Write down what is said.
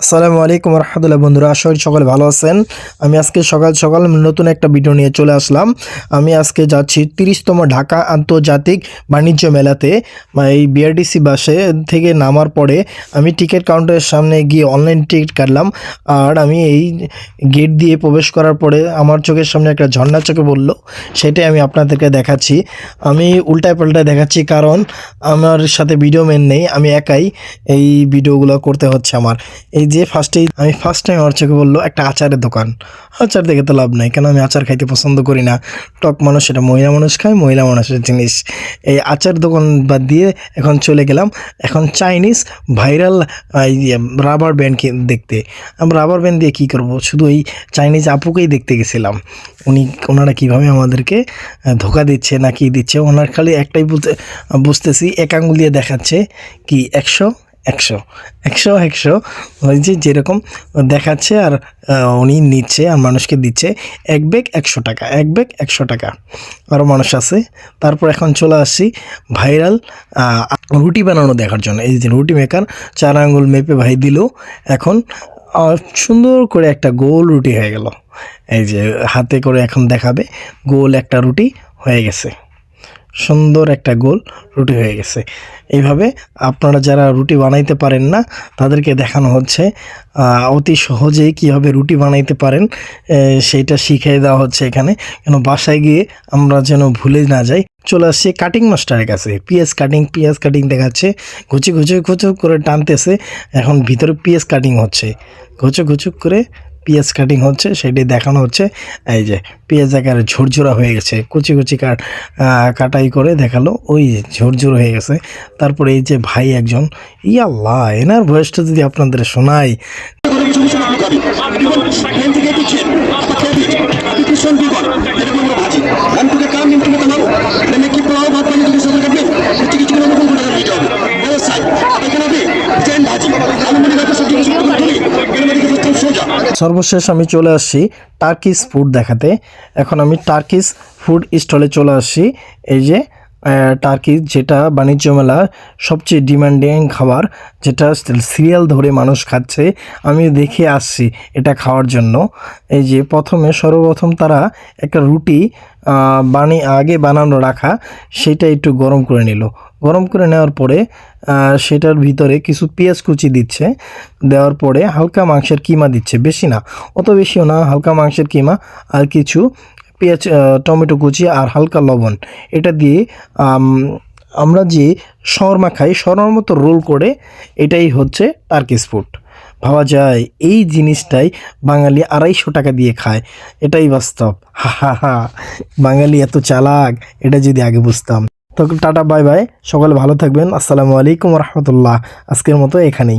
আসসালামু আলাইকুম রহমতুল্লাহ। বন্ধুরা, আশা করি সকলে ভালো আছেন। আমি আজকে সকাল সকাল নতুন একটা ভিডিও নিয়ে চলে আসলাম। আমি আজকে যাচ্ছি 30তম ঢাকা আন্তর্জাতিক বাণিজ্য মেলাতে। এই বিআরটিসি বাসে থেকে নামার পরে আমি টিকিট কাউন্টারের সামনে গিয়ে অনলাইন টিকিট কাটলাম। আর আমি এই গেট দিয়ে প্রবেশ করার পরে আমার চোখের সামনে একটা ঝর্ণা চোখে পড়লো, সেটাই আমি আপনাদেরকে দেখাচ্ছি। আমি উল্টায় পাল্টায় দেখাচ্ছি কারণ আমার সাথে ভিডিও ম্যান নেই, আমি একাই এই ভিডিওগুলো করতে হচ্ছে আমার। এই যে ফার্স্ট টাইম আমার চোখে বললো একটা আচারের দোকান। আচার দেখে তো লাভ নাই, কেন আমি আচার খাইতে পছন্দ করি না। টক মানুষ, এটা মহিলা মানুষ খায়, মহিলা মানুষের জিনিস। এই আচার দোকান বাদ দিয়ে এখন চলে গেলাম এখন চাইনিজ ভাইরাল এই রাবার ব্যান্ড দেখতে। আমরা রাবার ব্যান্ড দিয়ে কী করবো, শুধু এই চাইনিজ আপুকেই দেখতে গেছিলাম। ওনারা কীভাবে আমাদেরকে ধোকা দিচ্ছে না কি দিচ্ছে, ওনার খালি একটাই বুঝতেছি, এক আঙুল দিয়ে দেখাচ্ছে কি 100 100 100 100 ওই যে যেরকম দেখাচ্ছে, আর উনি নিচ্ছে আর মানুষকে দিচ্ছে। এক ব্যাগ 100 টাকা, এক ব্যাগ 100 টাকা। আরও মানুষ আছে। তারপর এখন চলে আসছি ভাইরাল রুটি বানানো দেখার জন্য। এই যে রুটি মেকার 4 আঙ্গুল মেপে ভাই দিল, এখন সুন্দর করে একটা গোল রুটি হয়ে গেল। এই যে হাতে করে এখন দেখাবে, গোল একটা রুটি হয়ে গেছে, সুন্দর একটা গোল রুটি হয়ে গেছে। এইভাবে আপনারা যারা রুটি বানাইতে পারেন না তাদেরকে দেখানো হচ্ছে অতি সহজেই কীভাবে রুটি বানাইতে পারেন, সেইটা শিখিয়ে দেওয়া হচ্ছে এখানে, কেন বাসায় গিয়ে আমরা যেন ভুলে না যাই। চলে আসছে কাটিং মাস্টারের কাছে। পেঁয়াজ কাটিং দেখাচ্ছে, ঘুচু করে টানতেছে। এখন ভিতরে পেঁয়াজ কাটিং হচ্ছে, ঘুচুক করে পেঁয়াজ কাটিং হচ্ছে, সেটাই দেখানো হচ্ছে। এই যে পেঁয়াজ আকারে ঝুরঝুরা হয়ে গেছে, কুচি কাটাই করে দেখালো, ওই ঝুরঝুর হয়ে গেছে। তারপরে এই যে ভাই একজন, ইয়াল্লাহ, এনার ভয়েসটা যদি আপনাদের শোনাই। সর্বশেষ আমি চলে আসছি টার্কিশ ফুড দেখাতে। এখন আমি টার্কিশ ফুড স্টলে চলে আসছি। এই যে টার্কি, যেটা বাণিজ্য মেলা সবচেয়ে ডিমান্ডিং খাবার, যেটা সিরিয়াল ধরে মানুষ খাচ্ছে। আমি দেখে আসছি এটা খাওয়ার জন্য। এই যে সর্বপ্রথম তারা একটা রুটি আগে বানানো রাখা, সেটা একটু গরম করে নিল। গরম করে নেওয়ার পরে সেটার ভিতরে কিছু পেঁয়াজ কুচি দিচ্ছে, দেওয়ার পরে হালকা মাংসের কিমা দিচ্ছে, বেশি না, অত বেশিও না, হালকা মাংসের কিমা আর কিছু পেঁয়াজ, টমেটো কুচি আর হালকা লবণ। এটা দিয়ে আমরা যে শর্মা খাই, শর্মার মতো রোল করে, এটাই হচ্ছে টার্কিশ ফুড। ভাবা যায় এই জিনিসটাই বাঙালি 250 টাকা দিয়ে খায়, এটাই বাস্তব। হা, বাঙালি এত চালাক, এটা যদি আগে বুঝতাম। তো টাটা, বাই বাই, সকলে ভালো থাকবেন। আসসালামু আলাইকুম রহমতুল্লাহ। আজকের মতো এখানেই।